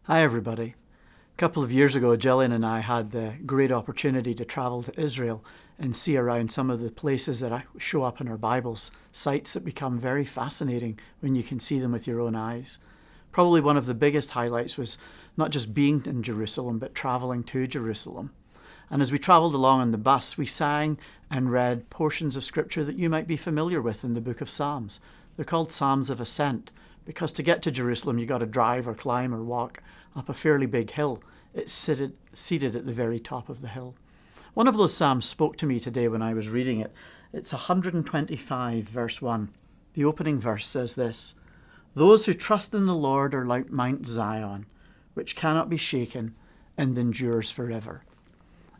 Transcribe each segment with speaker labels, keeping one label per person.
Speaker 1: Hi everybody. A couple of years ago, Gillian and I had the great opportunity to travel to Israel and see around some of the places that show up in our Bibles, sites that become very fascinating when you can see them with your own eyes. Probably one of the biggest highlights was not just being in Jerusalem, but traveling to Jerusalem. And as we traveled along on the bus, we sang and read portions of scripture that you might be familiar with in the book of Psalms. They're called Psalms of Ascent, because to get to Jerusalem, you got to drive or climb or walk up a fairly big hill. It's seated at the very top of the hill. One of those psalms spoke to me today when I was reading it. It's 125, verse 1. The opening verse says this: "Those who trust in the Lord are like Mount Zion, which cannot be shaken and endures forever."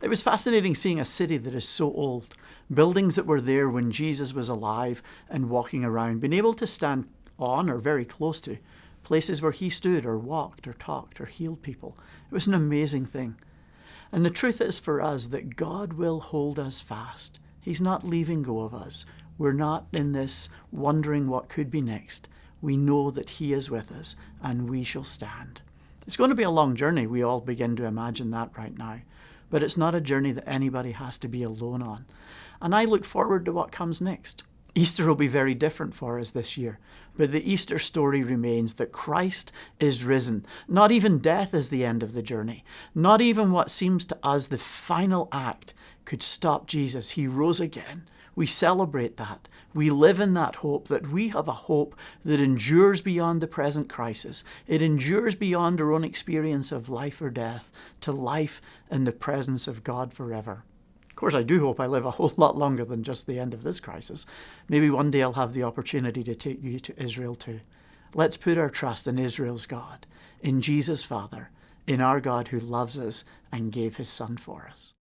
Speaker 1: It was fascinating seeing a city that is so old, buildings that were there when Jesus was alive and walking around, being able to stand on or very close to places where he stood or walked or talked or healed people. It was an amazing thing. And the truth is for us that God will hold us fast. He's not leaving go of us. We're not in this wondering what could be next. We know that he is with us and we shall stand. It's going to be a long journey. We all begin to imagine that right now. But it's not a journey that anybody has to be alone on. And I look forward to what comes next. Easter will be very different for us this year, but the Easter story remains that Christ is risen. Not even death is the end of the journey. Not even what seems to us the final act could stop Jesus. He rose again. We celebrate that. We live in that hope, that we have a hope that endures beyond the present crisis. It endures beyond our own experience of life or death to life in the presence of God forever. Of course, I do hope I live a whole lot longer than just the end of this crisis. Maybe one day I'll have the opportunity to take you to Israel too. Let's put our trust in Israel's God, in Jesus' Father, in our God who loves us and gave his Son for us.